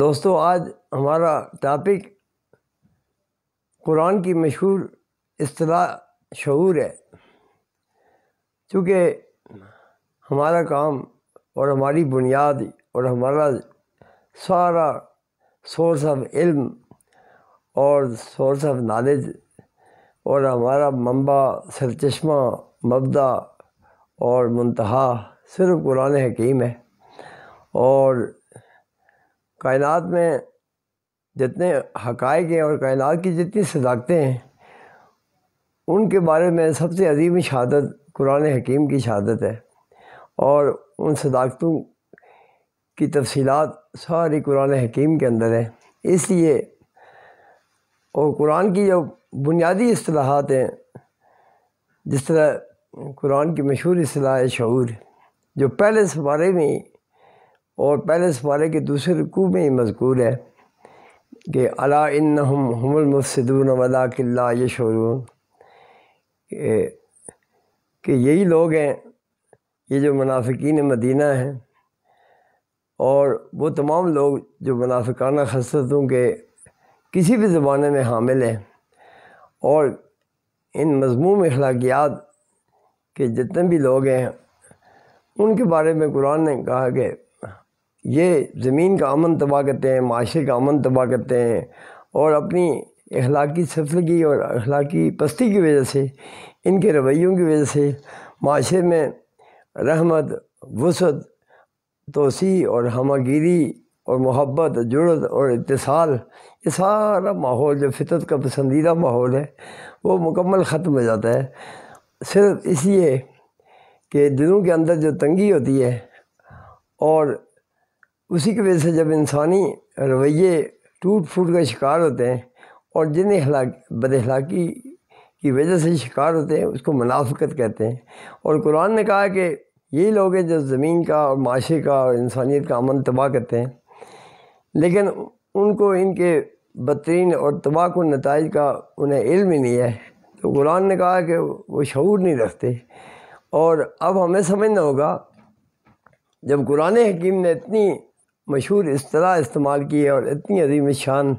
دوستو، آج ہمارا ٹاپک قرآن کی مشہور اصطلاح شعور ہے۔ چونکہ ہمارا کام اور ہماری بنیاد اور ہمارا سارا سورس آف علم اور سورس آف نالج اور ہمارا منبع، سرچشمہ، مبدا اور منتہا صرف قرآن حکیم ہے۔ اور کائنات میں جتنے حقائق ہیں اور کائنات کی جتنی صداقتیں ہیں، ان کے بارے میں سب سے عظیم شہادت قرآن حکیم کی شہادت ہے، اور ان صداقتوں کی تفصیلات ساری قرآن حکیم کے اندر ہے۔ اس لیے اور قرآن کی جو بنیادی اصطلاحات ہیں، جس طرح قرآن کی مشہور اصطلاح ہے شعور، جو پہلے سپارے میں اور پہلے سپارے کے دوسرے رکوع میں ہی مذکور ہے کہ الا انہم هم المفسدون ولکن لا یشعرون، کہ یہی لوگ ہیں، یہ جو منافقین مدینہ ہیں اور وہ تمام لوگ جو منافقانہ خصلتوں کے کسی بھی زمانے میں حامل ہیں، اور ان مذموم اخلاقیات کے جتنے بھی لوگ ہیں ان کے بارے میں قرآن نے کہا کہ یہ زمین کا امن تباہ کرتے ہیں، معاشرے کا امن تباہ کرتے ہیں، اور اپنی اخلاقی سفلگی اور اخلاقی پستی کی وجہ سے، ان کے رویوں کی وجہ سے معاشرے میں رحمت، وسعت، توسیع اور ہمہ گیری اور محبت، جڑت اور اتصال، یہ سارا ماحول جو فطرت کا پسندیدہ ماحول ہے وہ مکمل ختم ہو جاتا ہے، صرف اس لیے کہ دلوں کے اندر جو تنگی ہوتی ہے، اور اسی کی وجہ سے جب انسانی رویے ٹوٹ پھوٹ کا شکار ہوتے ہیں اور جن بد اخلاقی کی وجہ سے شکار ہوتے ہیں، اس کو منافقت کہتے ہیں۔ اور قرآن نے کہا کہ یہی لوگ ہیں جو زمین کا اور معاشرے کا اور انسانیت کا امن تباہ کرتے ہیں، لیکن ان کو ان کے بدترین اور تباہ کن نتائج کا انہیں علم ہی نہیں ہے۔ تو قرآن نے کہا کہ وہ شعور نہیں رکھتے۔ اور اب ہمیں سمجھنا ہوگا، جب قرآن حکیم نے اتنی مشہور اصطلاح استعمال کی ہے اور اتنی عظیم شان،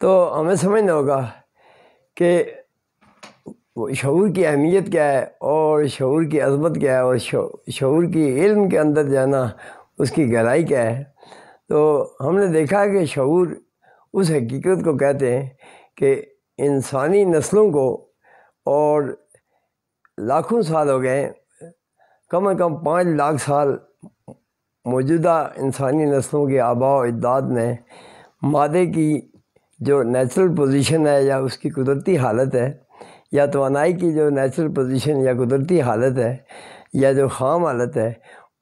تو ہمیں سمجھنا ہوگا کہ شعور کی اہمیت کیا ہے اور شعور کی عظمت کیا ہے، اور شعور کی علم کے اندر جانا اس کی گہرائی کیا ہے۔ تو ہم نے دیکھا ہے کہ شعور اس حقیقت کو کہتے ہیں کہ انسانی نسلوں کو، اور لاکھوں سال ہو گئے، کم از کم 5 لاکھ سال موجودہ انسانی نسلوں کے آباء و اجداد نے مادے کی جو نیچرل پوزیشن ہے یا اس کی قدرتی حالت ہے، یا توانائی کی جو نیچرل پوزیشن یا قدرتی حالت ہے یا جو خام حالت ہے،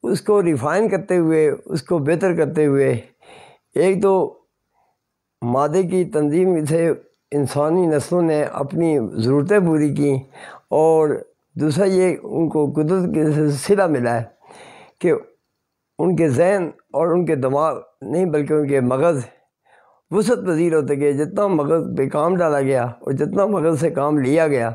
اس کو ریفائن کرتے ہوئے، اس کو بہتر کرتے ہوئے، ایک تو مادے کی تنظیم سے انسانی نسلوں نے اپنی ضرورتیں پوری کیں، اور دوسرا یہ ان کو قدرت کے صلہ ملا ہے کہ ان کے ذہن اور ان کے دماغ نہیں بلکہ ان کے مغز وسعت پذیر ہوتے گئے۔ جتنا مغز پہ کام ڈالا گیا اور جتنا مغز سے کام لیا گیا،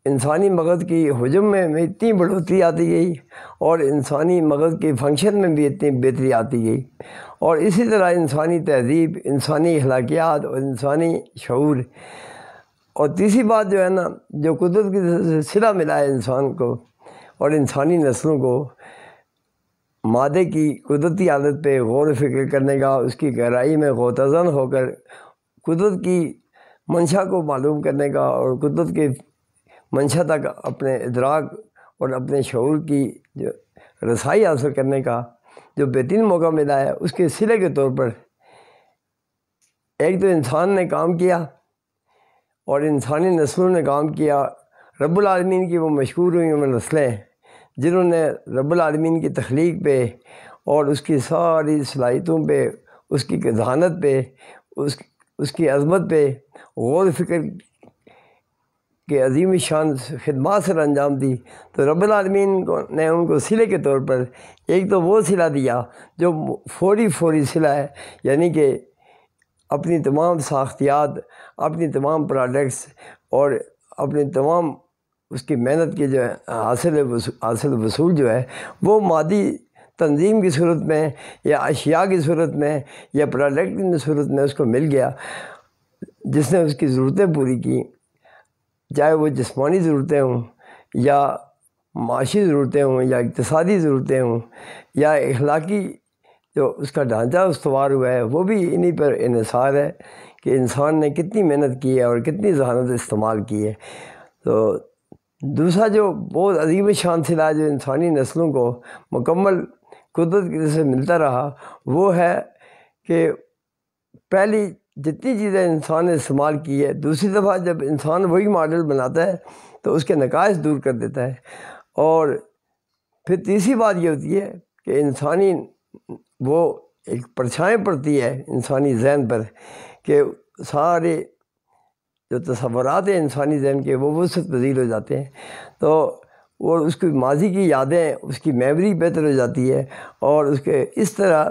انسانی مغز کی حجم میں اتنی بڑھوتری آتی گئی، اور انسانی مغز کی فنکشن میں بھی اتنی بہتری آتی گئی، اور اسی طرح انسانی تہذیب، انسانی اخلاقیات اور انسانی شعور۔ اور تیسری بات جو ہے نا، جو قدرت کی صلہ ملا ہے انسان کو اور انسانی نسلوں کو، مادے کی قدرتی حالت پہ غور و فکر کرنے کا، اس کی گہرائی میں غوطہ ہو کر قدرت کی منشا کو معلوم کرنے کا، اور قدرت کی منشا تک اپنے ادراک اور اپنے شعور کی جو رسائی حاصل کرنے کا جو بہترین موقع ملا ہے، اس کے صلے کے طور پر ایک تو انسان نے کام کیا اور انسانی نسلوں نے کام کیا۔ رب العالمین کی وہ مشہور ہوئی وہ نسلیں جنہوں نے رب العالمین کی تخلیق پہ اور اس کی ساری صلاحیتوں پہ، اس کی ذہانت پہ، اس کی عظمت پہ غور و فکر کے عظیم شان خدمات سر انجام دی۔ تو رب العالمین نے ان کو صلے کے طور پر ایک تو وہ صلہ دیا جو فوری صلہ ہے، یعنی کہ اپنی تمام ساختیات، اپنی تمام پروڈکٹس اور اپنی تمام اس کی محنت کی جو ہے حاصل وصول جو ہے وہ مادی تنظیم کی صورت میں یا اشیاء کی صورت میں یا پروڈکٹ کی صورت میں اس کو مل گیا جس نے اس کی ضرورتیں پوری کی، چاہے وہ جسمانی ضرورتیں ہوں یا معاشی ضرورتیں ہوں یا اقتصادی ضرورتیں ہوں یا اخلاقی جو اس کا ڈھانچہ استوار ہوا ہے، وہ بھی انہی پر انحصار ہے کہ انسان نے کتنی محنت کی ہے اور کتنی ذہانت استعمال کی ہے۔ تو دوسرا جو بہت عظیم شان صلہ ہے جو انسانی نسلوں کو مکمل قدرت کی طرف سے ملتا رہا، وہ ہے کہ پہلی جتنی چیزیں انسان نے استعمال کی ہے، دوسری دفعہ جب انسان وہی ماڈل بناتا ہے تو اس کے نقائص دور کر دیتا ہے۔ اور پھر تیسری بات یہ ہوتی ہے کہ انسانی وہ ایک پرچھائیں پڑتی ہے انسانی ذہن پر کہ سارے جو تصورات ہیں انسانی ذہن کے وہ وسعت پذیر ہو جاتے ہیں، تو وہ اس کی ماضی کی یادیں، اس کی میموری بہتر ہو جاتی ہے، اور اس کے اس طرح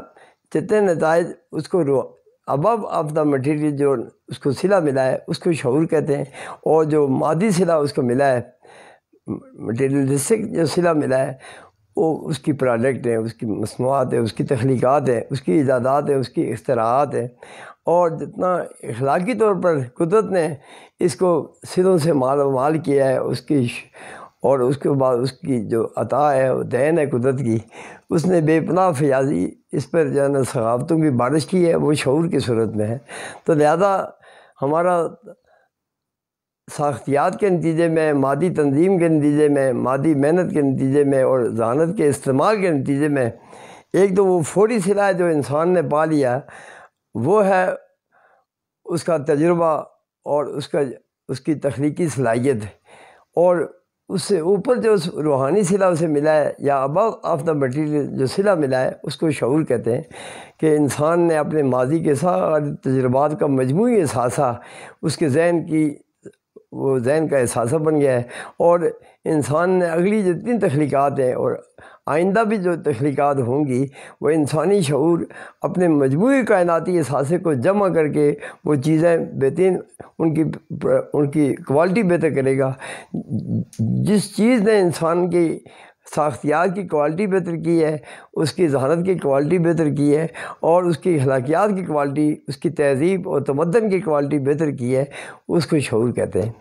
جتنے نتائج اس کو ابو آف دا مٹیریل جو اس کو صلہ ملا ہے اس کو شعور کہتے ہیں، اور جو مادی صلہ اس کو ملا ہے، مٹیریلسٹک جو صلہ ملا ہے، وہ اس کی پروڈکٹ ہیں، اس کی مصنوعات ہیں، اس کی تخلیقات ہیں، اس کی ایجادات ہیں، اس کی اختراعات ہیں۔ اور جتنا اخلاقی طور پر قدرت نے اس کو صلوں سے مال و مال کیا ہے، اس کی اور اس کے بعد اس کی جو عطا ہے وہ دین ہے قدرت کی، اس نے بے پناہ فیاضی اس پر جو ہے نا ثقافتوں کی بارش کی ہے، وہ شعور کی صورت میں ہے۔ تو لہذا ہمارا ساختیات کے نتیجے میں، مادی تنظیم کے نتیجے میں، مادی محنت کے نتیجے میں اور ذہانت کے استعمال کے نتیجے میں ایک تو وہ فوری صلہ ہے جو انسان نے پا لیا، وہ ہے اس کا تجربہ اور اس کی تخلیقی صلاحیت، اور اس سے اوپر جو روحانی صلہ اسے ملا ہے یا ابو آف دا مٹیریل جو صلہ ملا ہے اس کو شعور کہتے ہیں، کہ انسان نے اپنے ماضی کے سارے تجربات کا مجموعی اثاثہ اس کے ذہن کی وہ ذہن کا احساسہ بن گیا ہے، اور انسان نے اگلی جتنی تخلیقات ہیں اور آئندہ بھی جو تخلیقات ہوں گی وہ انسانی شعور اپنے مجموعی کائناتی احساسے کو جمع کر کے وہ چیزیں بہترین ان کی کوالٹی بہتر کرے گا۔ جس چیز نے انسان کی ساختیات کی کوالٹی بہتر کی ہے، اس کی ذہانت کی کوالٹی بہتر کی ہے، اور اس کی اخلاقیات کی کوالٹی، اس کی تہذیب اور تمدن کی کوالٹی بہتر کی ہے، اس کو شعور کہتے ہیں۔